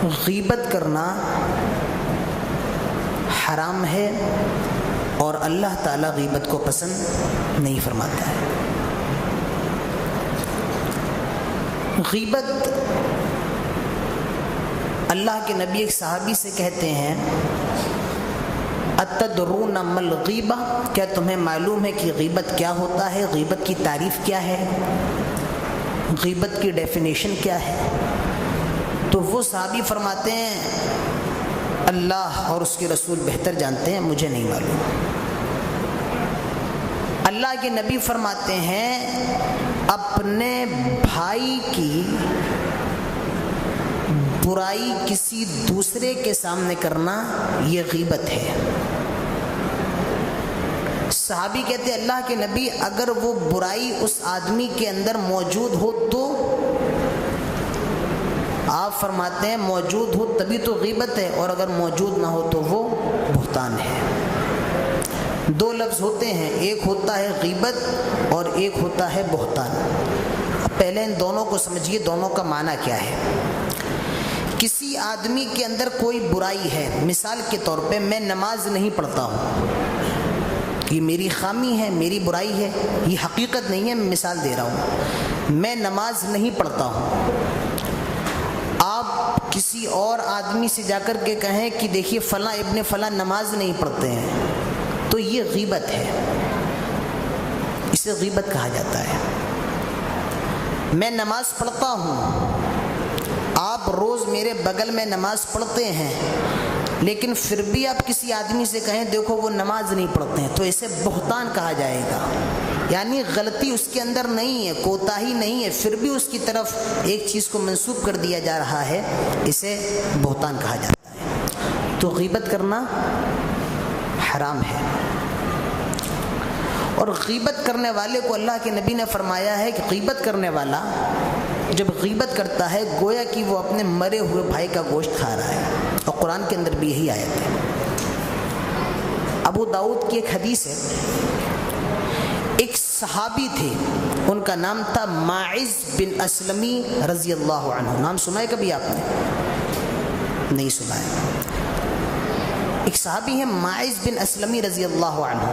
غیبت کرنا حرام ہے اور اللہ تعالیٰ غیبت کو پسند نہیں فرماتا ہے۔ غیبت اللہ کے نبی ایک صحابی سے کہتے ہیں اتدرون ما الغیبہ، کیا تمہیں معلوم ہے کہ غیبت کیا ہوتا ہے؟ غیبت کی تعریف کیا ہے؟ غیبت کی ڈیفینیشن کیا ہے؟ تو وہ صحابی فرماتے ہیں اللہ اور اس کے رسول بہتر جانتے ہیں، مجھے نہیں معلوم۔ اللہ کے نبی فرماتے ہیں اپنے بھائی کی برائی کسی دوسرے کے سامنے کرنا یہ غیبت ہے۔ صحابی کہتے ہیں اللہ کے نبی اگر وہ برائی اس آدمی کے اندر موجود ہو تو؟ آپ فرماتے ہیں موجود ہو تبھی تو غیبت ہے، اور اگر موجود نہ ہو تو وہ بہتان ہے۔ دو لفظ ہوتے ہیں، ایک ہوتا ہے غیبت اور ایک ہوتا ہے بہتان۔ پہلے ان دونوں کو سمجھیے، دونوں کا معنی کیا ہے۔ کسی آدمی کے اندر کوئی برائی ہے، مثال کے طور پہ میں نماز نہیں پڑھتا ہوں، یہ میری خامی ہے، میری برائی ہے، یہ حقیقت نہیں ہے، میں مثال دے رہا ہوں۔ میں نماز نہیں پڑھتا ہوں، آپ کسی اور آدمی سے جا کر کے کہیں کہ دیکھیے فلاں ابن فلاں نماز نہیں پڑھتے ہیں، تو یہ غیبت ہے، اسے غیبت کہا جاتا ہے۔ میں نماز پڑھتا ہوں، آپ روز میرے بغل میں نماز پڑھتے ہیں، لیکن پھر بھی آپ کسی آدمی سے کہیں دیکھو وہ نماز نہیں پڑھتے ہیں، تو اسے بہتان کہا جائے گا۔ یعنی غلطی اس کے اندر نہیں ہے، کوتاہی نہیں ہے، پھر بھی اس کی طرف ایک چیز کو منسوب کر دیا جا رہا ہے، اسے بہتان کہا جاتا ہے۔ تو غیبت کرنا حرام ہے، اور غیبت کرنے والے کو اللہ کے نبی نے فرمایا ہے کہ غیبت کرنے والا جب غیبت کرتا ہے گویا کہ وہ اپنے مرے ہوئے بھائی کا گوشت کھا رہا ہے، اور قرآن کے اندر بھی یہی آیت ہے۔ ابو داؤد کی ایک حدیث ہے، ایک صحابی تھے، ان کا نام تھا ماعز بن اسلمی رضی اللہ عنہ۔ نام سنا ہے کبھی آپ نے؟ نہیں سنا ہے۔ ایک صحابی ہے ماعز بن اسلمی رضی اللہ عنہ،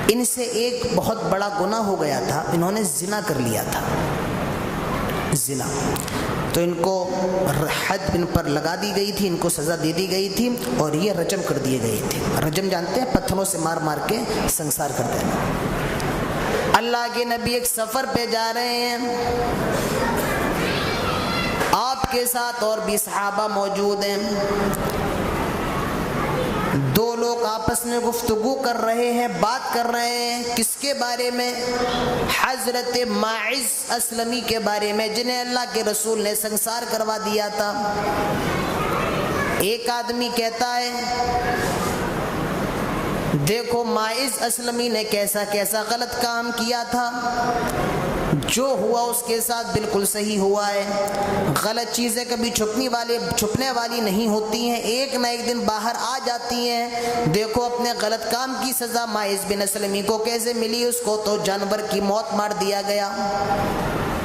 ان سے ایک بہت بڑا گناہ ہو گیا تھا، انہوں نے زنا کر لیا تھا، زنا۔ تو ان کو حد ان پر لگا دی گئی تھی، ان کو سزا دے دی گئی تھی، اور یہ رجم کر دیے گئے تھے۔ رجم جانتے ہیں، پتھروں سے مار مار کے سنسار کر دینا۔ اللہ کے نبی ایک سفر پہ جا رہے ہیں، آپ کے ساتھ اور بھی صحابہ موجود ہیں، دو لوگ آپس میں گفتگو کر رہے ہیں، بات کر رہے ہیں، کس کے بارے میں؟ حضرت ماعز اسلمی کے بارے میں، جنہیں اللہ کے رسول نے سنسار کروا دیا تھا۔ ایک آدمی کہتا ہے دیکھو ماعز اسلمی نے کیسا کیسا غلط کام کیا تھا، جو ہوا اس کے ساتھ بالکل صحیح ہوا ہے، غلط چیزیں کبھی چھپنے والی نہیں ہوتی ہیں، ایک نہ ایک دن باہر آ جاتی ہیں۔ دیکھو اپنے غلط کام کی سزا ماعز بن اسلمی کو کیسے ملی، اس کو تو جانور کی موت مار دیا گیا۔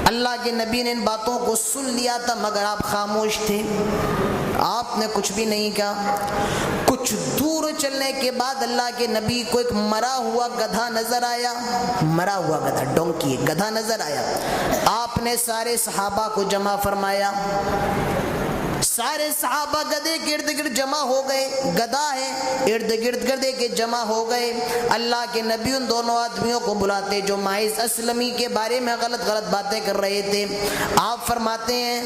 اللہ کے نبی نے ان باتوں کو سن لیا تھا، مگر آپ خاموش تھے، آپ نے کچھ بھی نہیں کہا۔ کچھ دور چلنے کے بعد اللہ کے نبی کو ایک مرا ہوا گدھا نظر آیا، مرا ہوا گدھا، ڈونکی گدھا نظر آیا۔ آپ نے سارے صحابہ کو جمع فرمایا، سارے صحابہ گدھے کے ارد گرد جمع ہو گئے، گدھا ہے، ارد گرد گدھے کے جمع ہو گئے۔ اللہ کے نبی ان دونوں آدمیوں کو بلاتے جو ماعز اسلمی کے بارے میں غلط باتیں کر رہے تھے۔ آپ فرماتے ہیں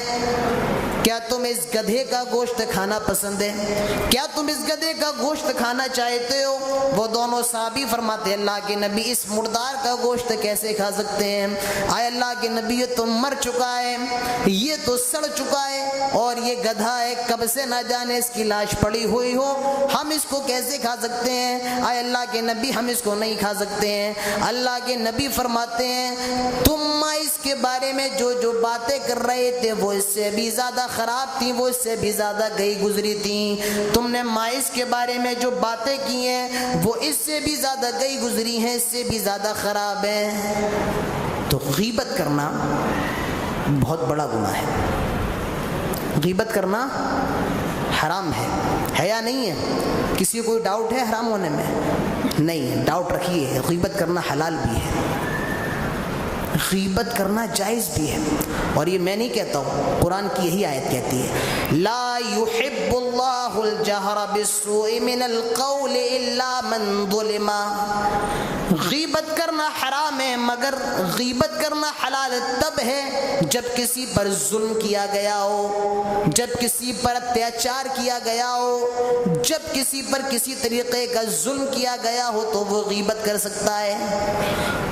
کیا تم اس گدھے کا گوشت کھانا پسند ہے؟ کیا تم اس گدھے کا گوشت کھانا چاہتے ہو؟ وہ دونوں صحابی فرماتے اللہ کے نبی اس مردار کا گوشت کیسے کھا سکتے ہیں؟ آئے اللہ کے نبی یہ تو مر چکا ہے، یہ تو سڑ چکا ہے، اور یہ گدھا ہے، کب سے نہ جانے اس کی لاش پڑی ہوئی ہو، ہم اس کو کیسے کھا سکتے ہیں؟ آئے اللہ کے نبی ہم اس کو نہیں کھا سکتے ہیں۔ اللہ کے نبی فرماتے ہیں تم اس کے بارے میں جو باتیں کر رہے تھے وہ اس سے بھی زیادہ خراب تھیں، وہ اس سے بھی زیادہ گئی گزری تھیں۔ تم نے ماعز کے بارے میں جو باتیں کی ہیں وہ اس سے بھی زیادہ گئی گزری ہیں، اس سے بھی زیادہ خراب ہیں۔ تو غیبت کرنا بہت بڑا گناہ ہے، غیبت کرنا حرام ہے یا نہیں ہے؟ کسی کو کوئی ڈاؤٹ ہے حرام ہونے میں؟ نہیں، ڈاؤٹ رکھیے، غیبت کرنا حلال بھی ہے، غیبت کرنا جائز بھی ہے۔ اور یہ میں نہیں کہتا ہوں، قرآن کی یہی آیت کہتی ہے، لا يحب اللہ الجہر بالسوء من القول الا من ظلم۔ غیبت کرنا حرام ہے، مگر غیبت کرنا حلال تب ہے جب کسی پر ظلم کیا گیا ہو، جب کسی پر اتیاچار کیا گیا ہو، جب کسی پر کسی طریقے کا ظلم کیا گیا ہو تو وہ غیبت کر سکتا ہے۔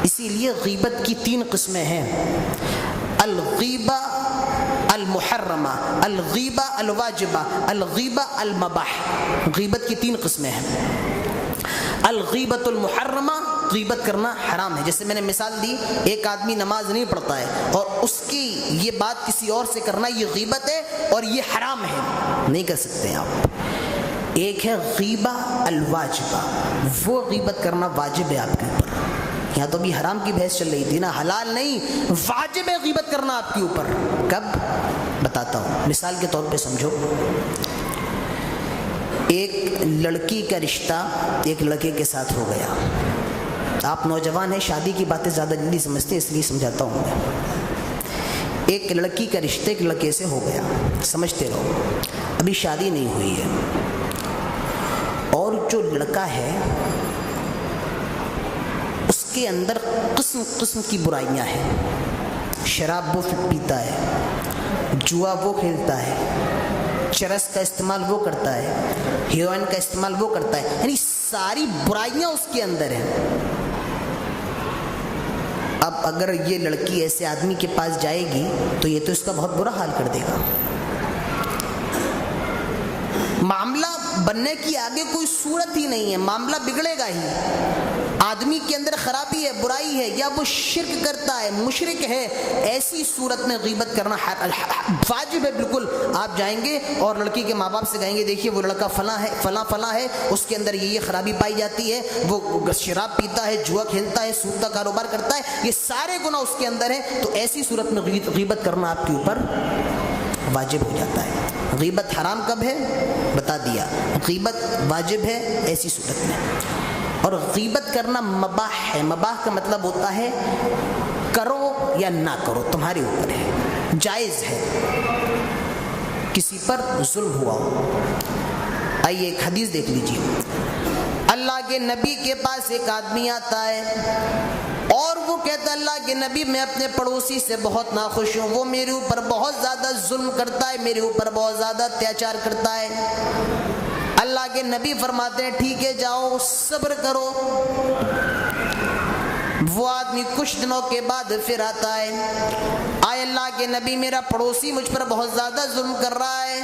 اسی لیے غیبت کی 3 قسمیں ہیں، الغیبہ المحرمہ، الغیبہ الواجبہ، الغیبہ المباح۔ غیبت کی 3 قسمیں ہیں۔ الغیبۃ المحرمہ، غیبت کرنا حرام ہے، جیسے میں نے مثال دی، ایک آدمی نماز نہیں پڑھتا ہے اور اس کی یہ بات کسی اور سے کرنا، یہ غیبت ہے اور یہ حرام ہے، نہیں کر سکتے آپ۔ ایک ہے غیبہ الواجبہ، وہ غیبت کرنا واجب ہے آپ کے اوپر۔ یہاں تو بھی حرام کی بحث چل رہی تھی نا، حلال نہیں، واجب ہے غیبت کرنا آپ کے اوپر۔ کب؟ بتاتا ہوں، مثال کے طور پہ سمجھو، ایک لڑکی کا رشتہ ایک لڑکے کے ساتھ ہو گیا۔ آپ نوجوان ہیں، شادی کی باتیں زیادہ جلدی سمجھتے ہیں، اس لیے سمجھاتا ہوں میں۔ ایک لڑکی کا رشتہ ایک لڑکے سے ہو گیا، سمجھتے رہو، ابھی شادی نہیں ہوئی ہے، اور جو لڑکا ہے اس کے اندر قسم قسم کی برائیاں ہیں، شراب وہ پیتا ہے، جوا وہ کھیلتا ہے، چرس کا استعمال وہ کرتا ہے، ہیروئن کا استعمال وہ کرتا ہے، یعنی ساری برائیاں اس کے اندر ہیں۔ اب اگر یہ لڑکی ایسے آدمی کے پاس جائے گی تو یہ تو اس کا بہت برا حال کر دے گا۔ معاملہ بننے کی آگے کوئی صورت ہی نہیں ہے، معاملہ بگڑے گا ہی۔ آدمی کے اندر خرابی ہے، برائی ہے، یا وہ شرک کرتا ہے، مشرک ہے، ایسی صورت میں غیبت کرنا واجب ہے بالکل۔ آپ جائیں گے اور لڑکی کے ماں باپ سے کہیں گے دیکھیے وہ لڑکا فلاں ہے، فلاں فلاں ہے، اس کے اندر یہ خرابی پائی جاتی ہے، وہ شراب پیتا ہے، جوا کھیلتا ہے، سود کا کاروبار کرتا ہے، یہ سارے گناہ اس کے اندر ہیں، تو ایسی صورت میں غیبت کرنا آپ کے اوپر واجب ہو جاتا ہے۔ غیبت حرام کب ہے؟ بتا دیا، غیبت واجب ہے ایسی صورت میں۔ اور غیبت کرنا مباح ہے، مباح کا مطلب ہوتا ہے کرو یا نہ کرو، تمہارے اوپر ہے، جائز ہے، کسی پر ظلم ہوا ہو۔ آئیے ایک حدیث دیکھ لیجیے، اللہ کے نبی کے پاس ایک آدمی آتا ہے اور وہ کہتا ہے اللہ کے نبی میں اپنے پڑوسی سے بہت ناخوش ہوں، وہ میرے اوپر بہت زیادہ ظلم کرتا ہے، میرے اوپر بہت زیادہ اتیاچار کرتا ہے۔ اللہ کے نبی فرماتے ہیں ٹھیک ہے جاؤ صبر کرو۔ وہ آدمی کچھ دنوں کے بعد پھر آتا ہے، آئے اللہ کے نبی میرا پڑوسی مجھ پر بہت زیادہ ظلم کر رہا ہے۔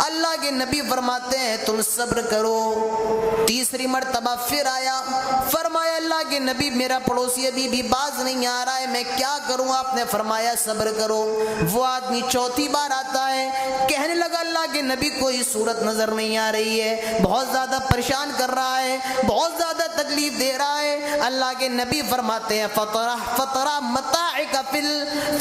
اللہ کے نبی فرماتے ہیں تم صبر کرو۔ تیسری مرتبہ پھر آیا، فرمایا اللہ کے نبی میرا پڑوسی ابھی بھی باز نہیں آ رہا ہے، میں کیا کروں؟ آپ نے فرمایا صبر کرو۔ وہ آدمی چوتھی بار آتا ہے، کہنے لگا اللہ کے نبی کوئی صورت نظر نہیں آ رہی ہے، بہت زیادہ پریشان کر رہا ہے، بہت زیادہ تکلیف دے رہا ہے۔ اللہ کے نبی فرماتے ہیں فطرہ متاعک فی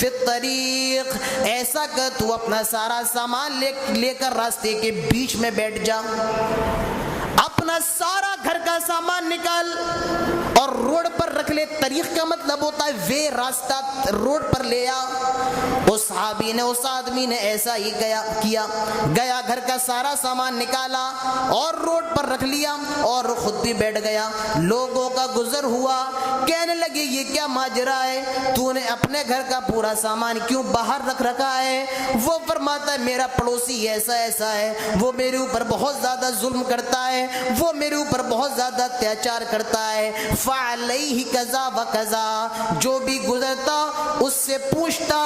الطریق، ایسا کہ تو اپنا سارا سامان لے کر راستے کے بیچ میں بیٹھ جا، اپنا سارا گھر کا سامان نکال اور روڈ پر رکھ لے۔ طریق کا مطلب ہوتا ہے وے، راستہ، روڈ پر لے آ۔ اس صحابی نے، اس آدمی نے ایسا ہی کیا، گیا گھر کا سارا سامان نکالا اور روڈ پر رکھ لیا اور خود بھی بیٹھ گیا۔ لوگوں کا گزر ہوا، کہنے لگے یہ کیا ماجرا ہے، تو نے اپنے گھر کا پورا سامان کیوں باہر رکھ رکھا ہے؟ وہ فرماتا ہے میرا پڑوسی ایسا ایسا ہے، وہ میرے اوپر بہت زیادہ ظلم کرتا ہے، وہ میرے اوپر بہت زیادہ اتیاچار کرتا ہے۔ فعلیہ کذا و کذا، جو بھی گزرتا اس سے پوچھتا،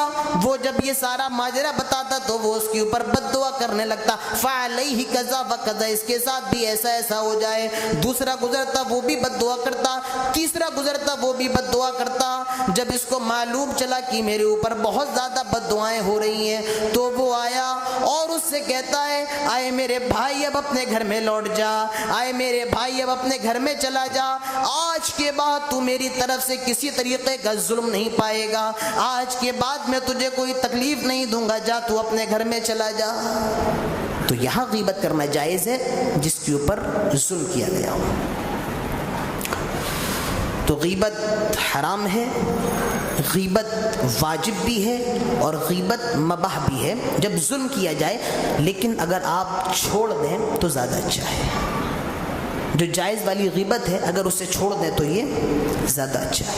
وہ جب یہ سارا ماجرا بتاتا تو وہ اس کے اوپر بد دعا کرنے لگتا، فعلیہ کذا و کذا، اس کے ساتھ بھی ایسا ایسا ہو جائے۔ دوسرا گزرتا وہ بھی بد دعا کرتا، تیسرا گزرتا وہ بھی بد دعا کرتا۔ جب اس کو معلوم چلا کہ میرے اوپر بہت زیادہ بد دعائیں ہو رہی ہیں تو وہ آیا اور اس اس سے کہتا ہے آئے میرے بھائی اب اپنے گھر میں لوٹ جا، آئے میرے بھائی اب اپنے گھر میں چلا جا، آج کے بعد تو میری طرف سے کسی طریقے کا ظلم نہیں پائے گا، آج کے بعد میں تجھے کوئی تکلیف نہیں دوں گا، جا تو اپنے گھر میں چلا جا۔ تو یہاں غیبت کرنا جائز ہے جس کے اوپر ظلم کیا گیا ہو۔ تو غیبت حرام ہے، غیبت واجب بھی ہے اور غیبت مباح بھی ہے جب ظلم کیا جائے، لیکن اگر آپ چھوڑ دیں تو زیادہ اچھا ہے۔ جو جائز والی غیبت ہے اگر اسے چھوڑ دیں تو یہ زیادہ اچھا ہے۔